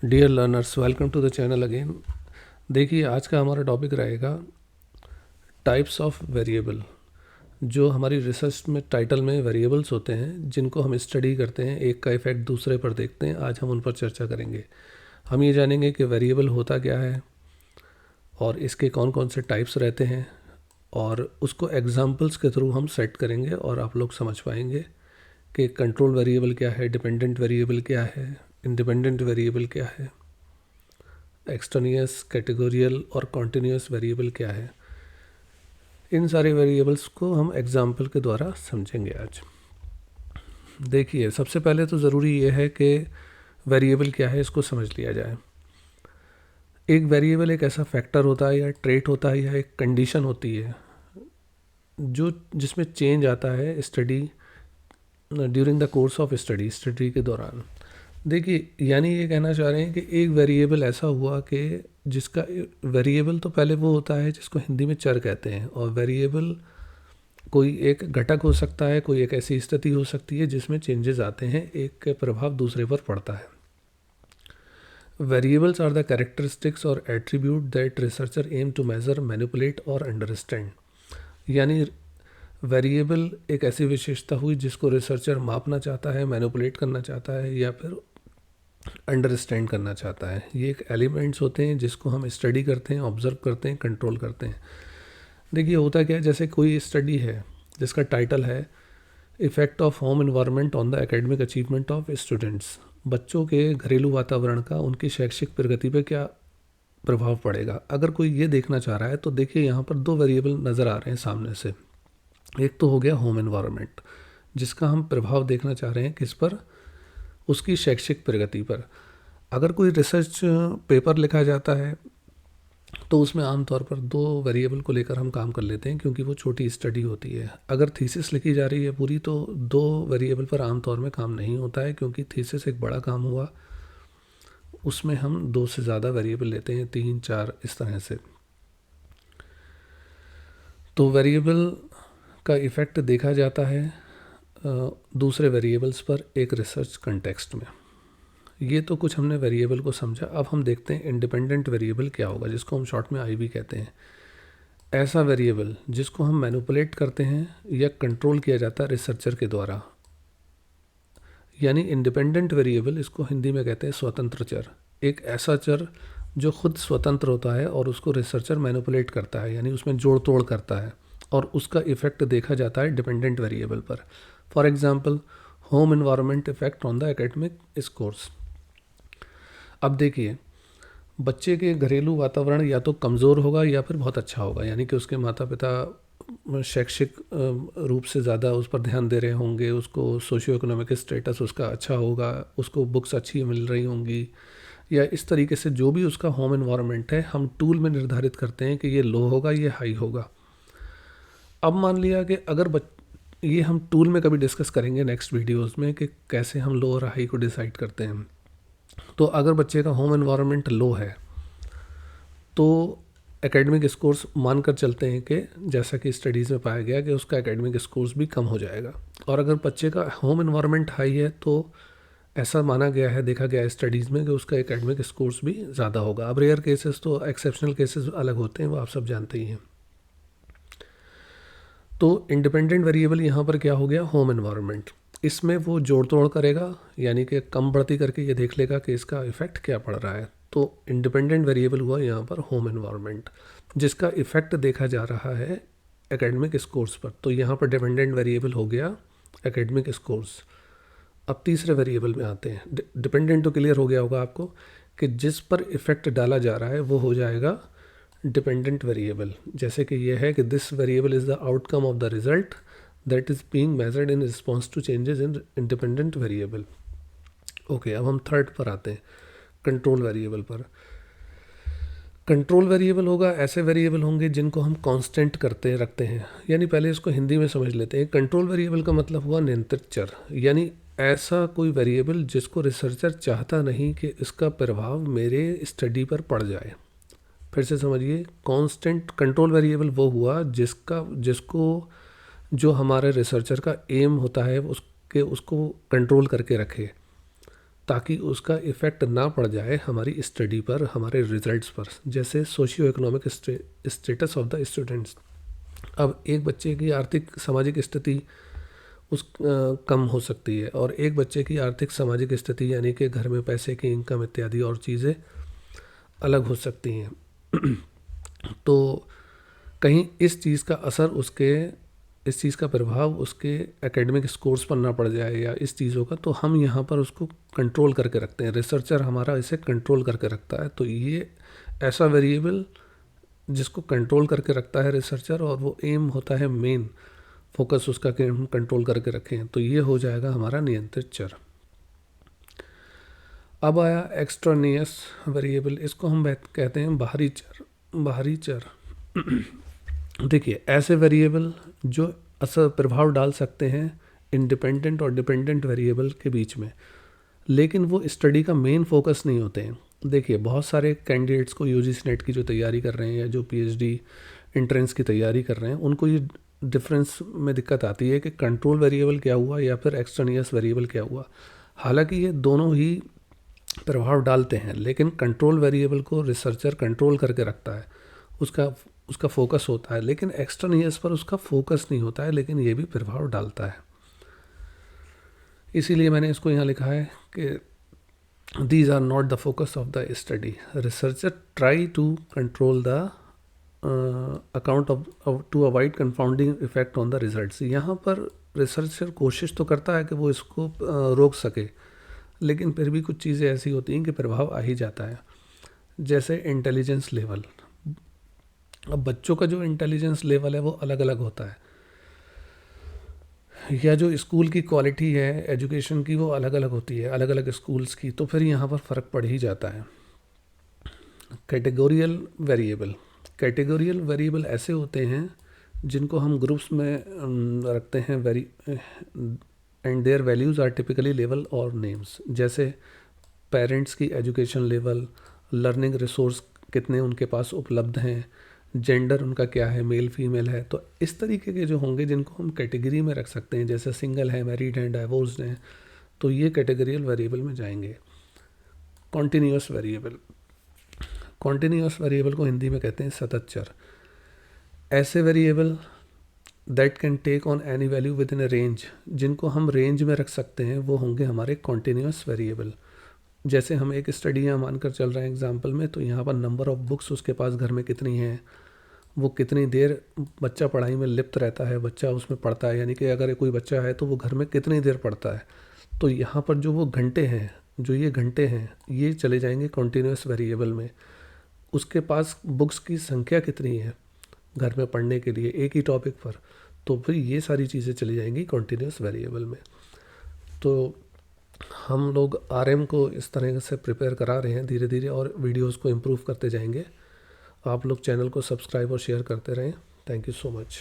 Dear learners, welcome to the channel again. देखिए, आज का हमारा टॉपिक रहेगा टाइप्स ऑफ वेरिएबल। जो हमारी रिसर्च में टाइटल में वेरिएबल्स होते हैं जिनको हम स्टडी करते हैं, एक का इफेक्ट दूसरे पर देखते हैं, आज हम उन पर चर्चा करेंगे। हम ये जानेंगे कि वेरिएबल होता क्या है और इसके कौन कौन से टाइप्स रहते हैं, और उसको एग्जांपल्स के थ्रू हम सेट करेंगे और आप लोग समझ पाएंगे कि कंट्रोल वेरिएबल क्या है, डिपेंडेंट वेरिएबल क्या है, इंडिपेंडेंट वेरिएबल क्या है, एक्सट्रानियस, कैटेगोरियल और कॉन्टिन्यूस वेरिएबल क्या है। इन सारे वेरिएबल्स को हम एग्जाम्पल के द्वारा समझेंगे आज। देखिए, सबसे पहले तो ज़रूरी ये है कि वेरिएबल क्या है इसको समझ लिया जाए। एक वेरिएबल एक ऐसा फैक्टर होता है या ट्रेट होता है या एक कंडीशन होती है जो जिसमें चेंज आता है study during the course of study के दौरान। देखिए, यानी ये कहना चाह रहे हैं कि एक वेरिएबल ऐसा हुआ कि जिसका वेरिएबल तो पहले वो होता है जिसको हिंदी में चर कहते हैं, और वेरिएबल कोई एक घटक हो सकता है, कोई एक ऐसी स्थिति हो सकती है जिसमें चेंजेस आते हैं, एक के प्रभाव दूसरे पर पड़ता है। वेरिएबल्स आर द कैरेक्टरिस्टिक्स और attribute that researcher aim to measure, manipulate और अंडरस्टैंड। यानी वेरिएबल एक ऐसी विशेषता हुई जिसको रिसर्चर मापना चाहता है, मैनिपुलेट करना चाहता है या फिर अंडरस्टैंड करना चाहता है। ये एक एलिमेंट्स होते हैं जिसको हम स्टडी करते हैं, ऑब्जर्व करते हैं, कंट्रोल करते हैं। देखिए, होता क्या है, जैसे कोई स्टडी है जिसका टाइटल है effect of home environment on the academic achievement of students. बच्चों के घरेलू वातावरण का उनकी शैक्षिक प्रगति पर क्या प्रभाव पड़ेगा। अगर कोई ये देखना चाह रहा है तो देखिए, यहाँ पर दो वेरिएबल नज़र आ रहे हैं सामने से। एक तो हो गया होम एनवायरनमेंट, जिसका हम प्रभाव देखना चाह रहे हैं किस पर, उसकी शैक्षिक प्रगति पर। अगर कोई रिसर्च पेपर लिखा जाता है तो उसमें आमतौर पर दो वेरिएबल को लेकर हम काम कर लेते हैं, क्योंकि वो छोटी स्टडी होती है। अगर थीसिस लिखी जा रही है पूरी, तो दो वेरिएबल पर आमतौर में काम नहीं होता है, क्योंकि थीसिस एक बड़ा काम हुआ, उसमें हम दो से ज़्यादा वेरिएबल लेते हैं, 3, 4 इस तरह से। तो वेरिएबल का इफ़ेक्ट देखा जाता है दूसरे वेरिएबल्स पर एक रिसर्च कंटेक्स्ट में। ये तो कुछ हमने वेरिएबल को समझा। अब हम देखते हैं इंडिपेंडेंट वेरिएबल क्या होगा, जिसको हम शॉर्ट में आई भी कहते हैं। ऐसा वेरिएबल जिसको हम मैनिपुलेट करते हैं या कंट्रोल किया जाता है रिसर्चर के द्वारा, यानी इंडिपेंडेंट वेरिएबल, इसको हिंदी में कहते हैं स्वतंत्र चर। एक ऐसा चर जो खुद स्वतंत्र होता है और उसको रिसर्चर मैनिपुलेट करता है, यानी उसमें जोड़ तोड़ करता है, और उसका इफ़ेक्ट देखा जाता है डिपेंडेंट वेरिएबल पर। For example, home environment effect on the academic scores. अब देखिए, बच्चे के घरेलू वातावरण या तो कमज़ोर होगा या फिर बहुत अच्छा होगा, यानी कि उसके माता पिता शैक्षिक रूप से ज़्यादा उस पर ध्यान दे रहे होंगे, उसको सोशियो इकोनॉमिक स्टेटस उसका अच्छा होगा, उसको बुक्स अच्छी मिल रही होंगी, या इस तरीके से जो भी उसका होम एनवायरनमेंट है, हम टूल में निर्धारित करते हैं कि ये लो होगा, ये हाई होगा। अब मान लिया कि अगर ये हम टूल में कभी डिस्कस करेंगे नेक्स्ट वीडियोस में कि कैसे हम लो और हाई को डिसाइड करते हैं। तो अगर बच्चे का होम एनवायरनमेंट लो है तो एकेडमिक स्कोर्स मानकर चलते हैं कि जैसा कि स्टडीज़ में पाया गया कि उसका एकेडमिक स्कोर्स भी कम हो जाएगा। और अगर बच्चे का होम एनवायरनमेंट हाई है तो ऐसा माना गया है, देखा गया है स्टडीज़ में, कि उसका एकेडमिक स्कोर्स भी ज़्यादा होगा। अब रेयर केसेस तो एक्सेप्शनल केसेस अलग होते हैं, वो आप सब जानते ही हैं। तो इंडिपेंडेंट वेरिएबल यहाँ पर क्या हो गया, होम एनवायरनमेंट। इसमें वो जोड़ तोड़ करेगा, यानी कि कम बढ़ती करके ये देख लेगा कि इसका इफ़ेक्ट क्या पड़ रहा है। तो इंडिपेंडेंट वेरिएबल हुआ यहाँ पर होम एनवायरनमेंट, जिसका इफ़ेक्ट देखा जा रहा है एकेडमिक स्कोर्स पर। तो यहाँ पर डिपेंडेंट वेरिएबल हो गया एकेडमिक स्कोर्स। अब तीसरे वेरिएबल में आते हैं। डिपेंडेंट तो क्लियर हो गया होगा आपको कि जिस पर इफ़ेक्ट डाला जा रहा है वो हो जाएगा डिपेंडेंट वेरिएबल। जैसे कि ये है कि this variable is the outcome of the result that is being measured in response to changes in independent variable. Okay, अब हम थर्ड पर आते हैं, कंट्रोल वेरिएबल पर। कंट्रोल वेरिएबल होगा, ऐसे वेरिएबल होंगे जिनको हम कांस्टेंट करते रखते हैं। यानी पहले इसको हिंदी में समझ लेते हैं। कंट्रोल वेरिएबल का मतलब हुआ नियंत्रित चर, यानी ऐसा कोई वेरिएबल जिसको रिसर्चर चाहता नहीं कि इसका प्रभाव मेरे स्टडी पर पड़ जाए। फिर से समझिए, कांस्टेंट कंट्रोल वेरिएबल वो हुआ जिसको जो हमारे रिसर्चर का एम होता है उसको कंट्रोल करके रखे। ताकि उसका इफ़ेक्ट ना पड़ जाए हमारी स्टडी पर, हमारे रिजल्ट्स पर। जैसे socio economic status of the students. अब एक बच्चे की आर्थिक सामाजिक स्थिति कम हो सकती है, और एक बच्चे की आर्थिक सामाजिक स्थिति यानी कि घर में पैसे की इनकम इत्यादि और चीज़ें अलग हो सकती हैं। तो कहीं इस चीज़ का असर इस चीज़ का प्रभाव उसके एकेडमिक स्कोर्स पर ना पड़ जाए या इस चीज़ों का, तो हम यहाँ पर उसको कंट्रोल करके रखते हैं। रिसर्चर हमारा इसे कंट्रोल करके रखता है। तो ये ऐसा वेरिएबल जिसको कंट्रोल करके रखता है रिसर्चर, और वो एम होता है मेन फोकस उसका कि हम कंट्रोल करके रखें, तो ये हो जाएगा हमारा नियंत्रित चर। अब आया एक्सट्रानियस वेरिएबल, इसको हम कहते हैं बाहरी चर। बाहरी चर देखिए, ऐसे वेरिएबल जो असर प्रभाव डाल सकते हैं इंडिपेंडेंट और डिपेंडेंट वेरिएबल के बीच में, लेकिन वो स्टडी का मेन फोकस नहीं होते हैं। देखिए, बहुत सारे कैंडिडेट्स को यूजीसी नेट की जो तैयारी कर रहे हैं या जो पीएचडी एंट्रेंस की तैयारी कर रहे हैं, उनको ये डिफरेंस में दिक्कत आती है कि कंट्रोल वेरिएबल क्या हुआ या फिर एक्सट्रानियस वेरिएबल क्या हुआ। हालांकि ये दोनों ही प्रभाव डालते हैं, लेकिन कंट्रोल वेरिएबल को रिसर्चर कंट्रोल करके रखता है, उसका फोकस होता है, लेकिन एक्सट्रानियस पर उसका फोकस नहीं होता है, लेकिन ये भी प्रभाव डालता है। इसीलिए मैंने इसको यहाँ लिखा है कि these are not the focus of the study. Researcher try to control the account of to avoid confounding effect on the results. यहाँ पर रिसर्चर कोशिश तो करता है कि वो इसको रोक सके, लेकिन फिर भी कुछ चीज़ें ऐसी होती हैं कि प्रभाव आ ही जाता है। जैसे इंटेलिजेंस लेवल। अब बच्चों का जो इंटेलिजेंस लेवल है वो अलग अलग होता है, या जो स्कूल की क्वालिटी है एजुकेशन की वो अलग अलग होती है अलग अलग स्कूल्स की, तो फिर यहाँ पर फ़र्क पड़ ही जाता है। कैटेगोरियल वेरिएबल। कैटेगोरियल वेरिएबल ऐसे होते हैं जिनको हम ग्रुप्स में रखते हैं, and their values are typically level और नेम्स। जैसे पेरेंट्स की एजुकेशन लेवल, लर्निंग रिसोर्स कितने उनके पास उपलब्ध हैं, जेंडर उनका क्या है, मेल फीमेल है। तो इस तरीके के जो होंगे जिनको हम कैटेगरी में रख सकते हैं, जैसे सिंगल है, मैरिड हैं, डाइवोर्स्ड हैं, तो ये कैटेगरियल वेरिएबल में जाएंगे। Continuous variable. कॉन्टीन्यूअस वेरिएबल को हिंदी में कहते हैं सतत चर। ऐसे variable that can take on any value within a range, जिनको हम रेंज में रख सकते हैं, वो होंगे हमारे कॉन्टीन्यूअस वेरिएबल। जैसे हम एक स्टडी यहाँ मानकर चल रहे हैं एग्जाम्पल में, तो यहाँ पर नंबर ऑफ़ बुक्स उसके पास घर में कितनी हैं, वो कितनी देर बच्चा पढ़ाई में लिप्त रहता है, बच्चा उसमें पढ़ता है, यानी कि अगर कोई बच्चा है तो वो घर में कितनी देर पढ़ता है। तो यहाँ पर जो वो घंटे हैं, जो ये घंटे हैं, ये चले जाएंगे कॉन्टीन्यूअस वेरिएबल में। उसके पास बुक्स की संख्या कितनी है घर में पढ़ने के लिए एक ही टॉपिक पर, तो फिर ये सारी चीज़ें चली जाएंगी कॉन्टीन्यूअस वेरिएबल में। तो हम लोग आरएम को इस तरह से प्रिपेयर करा रहे हैं धीरे धीरे, और वीडियोस को इम्प्रूव करते जाएंगे। आप लोग चैनल को सब्सक्राइब और शेयर करते रहें। Thank you so much.